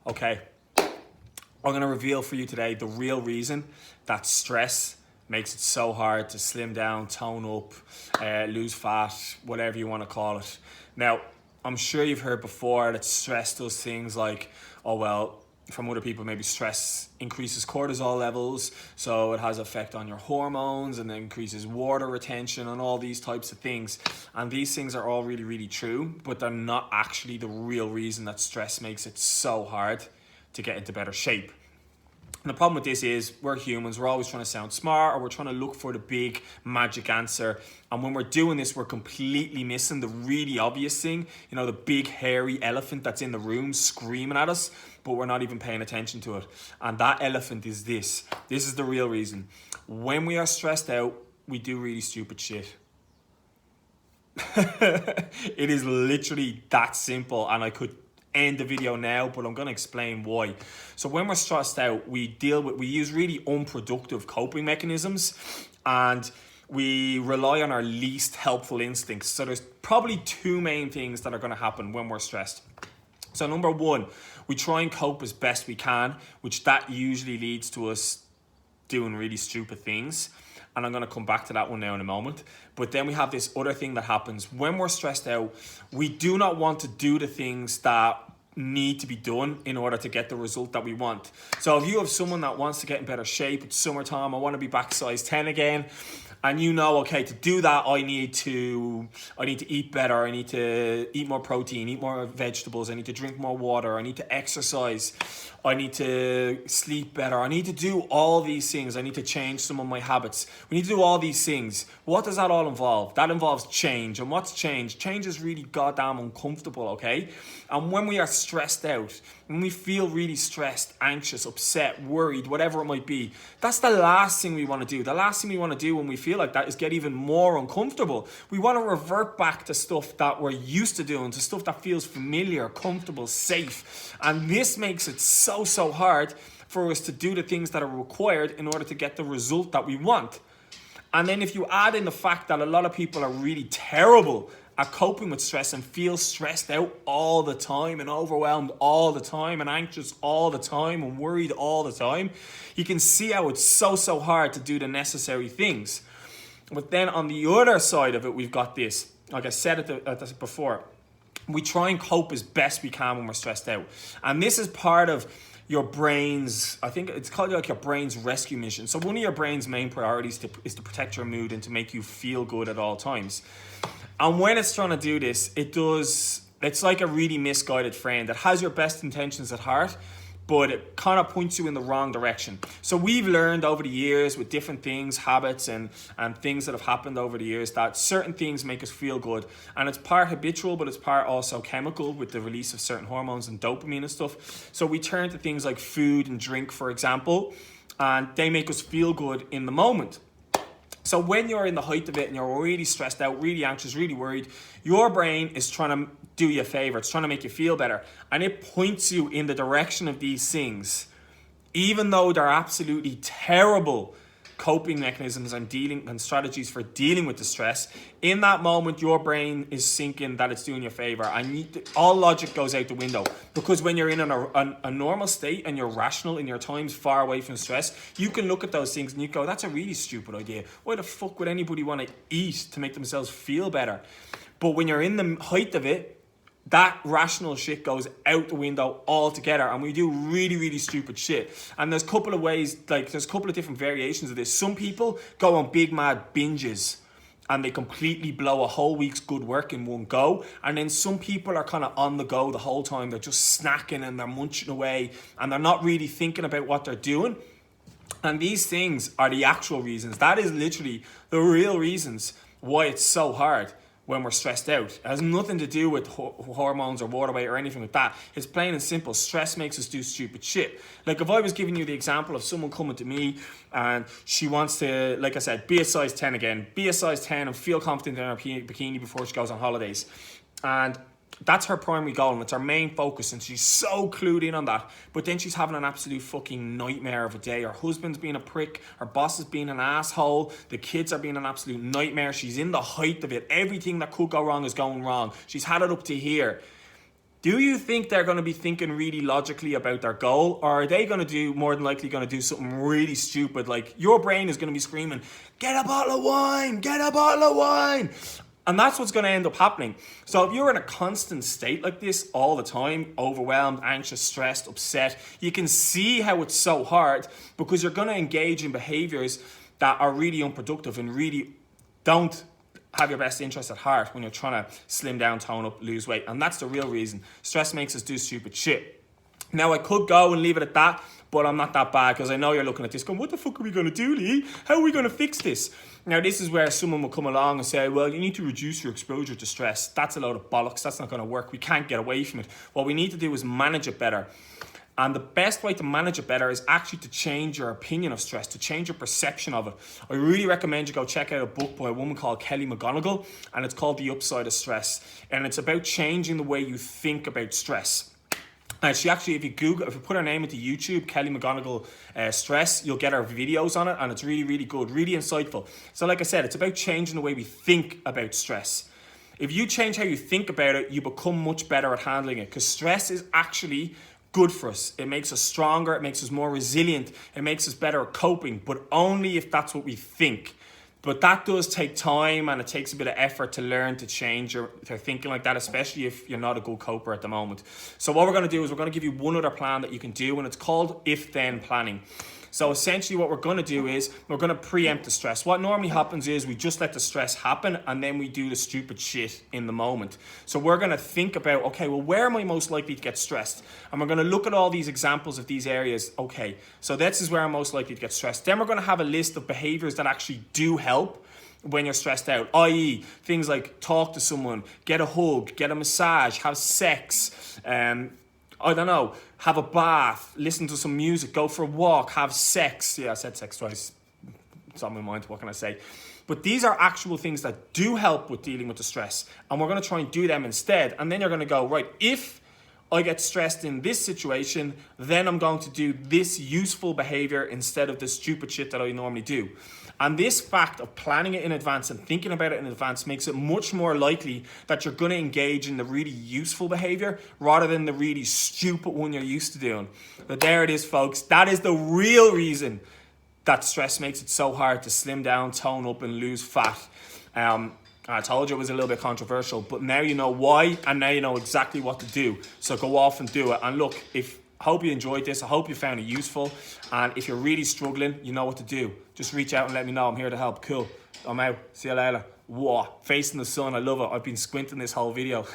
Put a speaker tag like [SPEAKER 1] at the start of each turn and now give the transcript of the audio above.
[SPEAKER 1] Okay, I'm going to reveal for you today the real reason that stress makes it so hard to slim down, tone up, lose fat, whatever you want to call it. Now, I'm sure you've heard before that stress does things like, oh well, from other people, maybe stress increases cortisol levels, so it has effect on your hormones and increases water retention and all these types of things. And these things are all really, really true, but they're not actually the real reason that stress makes it so hard to get into better shape. And the problem with this is we're humans, we're always trying to sound smart, or we're trying to look for the big magic answer. And when we're doing this, we're completely missing the really obvious thing, the big hairy elephant that's in the room screaming at us, but we're not even paying attention to it. And that elephant is this. This is the real reason. When we are stressed out, we do really stupid shit. It is literally that simple, and I could end the video now, but I'm going to explain why. So when we're stressed out, we use really unproductive coping mechanisms, and we rely on our least helpful instincts. So there's probably two main things that are going to happen when we're stressed. So number one, we try and cope as best we can, which that usually leads to us doing really stupid things. And I'm going to come back to that one now in a moment. But then we have this other thing that happens. When we're stressed out, we do not want to do the things that need to be done in order to get the result that we want. So if you have someone that wants to get in better shape, it's summertime, I want to be back size 10 again, and okay, to do that, I need to eat better, I need to eat more protein, eat more vegetables, I need to drink more water, I need to exercise, I need to sleep better, I need to do all these things, I need to change some of my habits. We need to do all these things. What does that all involve? That involves change. And what's change? Change is really goddamn uncomfortable, okay? And when we are stressed out, when we feel really stressed, anxious, upset, worried, whatever it might be, that's the last thing we want to do. The last thing we want to do when we feel like that is get even more uncomfortable. We want to revert back to stuff that we're used to doing, to stuff that feels familiar, comfortable, safe. And this makes it so hard for us to do the things that are required in order to get the result that we want. And then if you add in the fact that a lot of people are really terrible at coping with stress and feel stressed out all the time and overwhelmed all the time and anxious all the time and worried all the time, you can see how it's so hard to do the necessary things. But then on the other side of it, we've got this. Like I said it before, we try and cope as best we can when we're stressed out. And this is part of your brain's, I think it's called like your brain's rescue mission. So one of your brain's main priorities is to protect your mood and to make you feel good at all times. And when it's trying to do this, it's like a really misguided friend that has your best intentions at heart, but it kind of points you in the wrong direction. So we've learned over the years with different things, habits and things that have happened over the years, that certain things make us feel good. And it's part habitual, but it's part also chemical with the release of certain hormones and dopamine and stuff. So we turn to things like food and drink, for example, and they make us feel good in the moment. So when you're in the height of it and you're really stressed out, really anxious, really worried, your brain is trying to do you a favor. It's trying to make you feel better. And it points you in the direction of these things, even though they're absolutely terrible coping mechanisms and strategies for dealing with the stress. In that moment, your brain is thinking that it's doing you a favor, and all logic goes out the window, because when you're in a normal state and you're rational in your times far away from stress, you can look at those things and you go, that's a really stupid idea. Why the fuck would anybody want to eat to make themselves feel better? But when you're in the height of it, that rational shit goes out the window altogether, and we do really stupid shit. And there's a couple of ways, there's a couple of different variations of this. Some people go on big mad binges and they completely blow a whole week's good work in one go. And then some people are kind of on the go the whole time. They're just snacking and they're munching away and they're not really thinking about what they're doing. And these things are the actual reasons. That is literally the real reasons why it's so hard when we're stressed out. It has nothing to do with hormones or water weight or anything like that. It's plain and simple. Stress makes us do stupid shit. Like if I was giving you the example of someone coming to me and she wants to, like I said, be a size 10 again, be a size 10 and feel confident in her bikini before she goes on holidays. And that's her primary goal and it's her main focus, and she's so clued in on that. But then she's having an absolute fucking nightmare of a day. Her husband's being a prick, her boss is being an asshole, the kids are being an absolute nightmare. She's in the height of it. Everything that could go wrong is going wrong. She's had it up to here. Do you think they're going to be thinking really logically about their goal, or are they going to do, more than likely going to do something really stupid? Like your brain is going to be screaming, get a bottle of wine, get a bottle of wine. And that's what's going to end up happening. So if you're in a constant state like this all the time, overwhelmed, anxious, stressed, upset, you can see how it's so hard, because you're going to engage in behaviors that are really unproductive and really don't have your best interest at heart when you're trying to slim down, tone up, lose weight. And that's the real reason. Stress makes us do stupid shit. Now, I could go and leave it at that, but I'm not that bad, because I know you're looking at this going, what the fuck are we going to do, Lee? How are we going to fix this? Now, this is where someone will come along and say, well, you need to reduce your exposure to stress. That's a load of bollocks. That's not going to work. We can't get away from it. What we need to do is manage it better. And the best way to manage it better is actually to change your opinion of stress, to change your perception of it. I really recommend you go check out a book by a woman called Kelly McGonigal, and it's called The Upside of Stress. And it's about changing the way you think about stress. And she actually, if you put her name into YouTube, Kelly McGonigal stress, you'll get her videos on it, and it's really, really good, really insightful. So like I said, it's about changing the way we think about stress. If you change how you think about it, you become much better at handling it, because stress is actually good for us. It makes us stronger, it makes us more resilient, it makes us better at coping, but only if that's what we think. But that does take time, and it takes a bit of effort to learn to change your thinking like that, especially if you're not a good coper at the moment. So what we're going to do is we're going to give you one other plan that you can do, and it's called if-then planning. So essentially what we're going to do is we're going to preempt the stress. What normally happens is we just let the stress happen, and then we do the stupid shit in the moment. So we're going to think about, okay, well, where am I most likely to get stressed? And we're going to look at all these examples of these areas. Okay, so this is where I'm most likely to get stressed. Then we're going to have a list of behaviors that actually do help when you're stressed out, i.e. things like talk to someone, get a hug, get a massage, have sex, I don't know, have a bath, listen to some music, go for a walk, have sex. Yeah, I said sex twice. It's on my mind, what can I say? But these are actual things that do help with dealing with the stress. And we're going to try and do them instead. And then you're going to go, right, if I get stressed in this situation, then I'm going to do this useful behavior instead of the stupid shit that I normally do. And this fact of planning it in advance and thinking about it in advance makes it much more likely that you're going to engage in the really useful behavior rather than the really stupid one you're used to doing. But there it is, folks. That is the real reason that stress makes it so hard to slim down, tone up, and lose fat. I told you it was a little bit controversial, but now you know why, and now you know exactly what to do. So go off and do it. And look, I hope you enjoyed this. I hope you found it useful. And if you're really struggling, you know what to do. Just reach out and let me know. I'm here to help. Cool. I'm out. See you later. Whoa. Facing the sun. I love it. I've been squinting this whole video.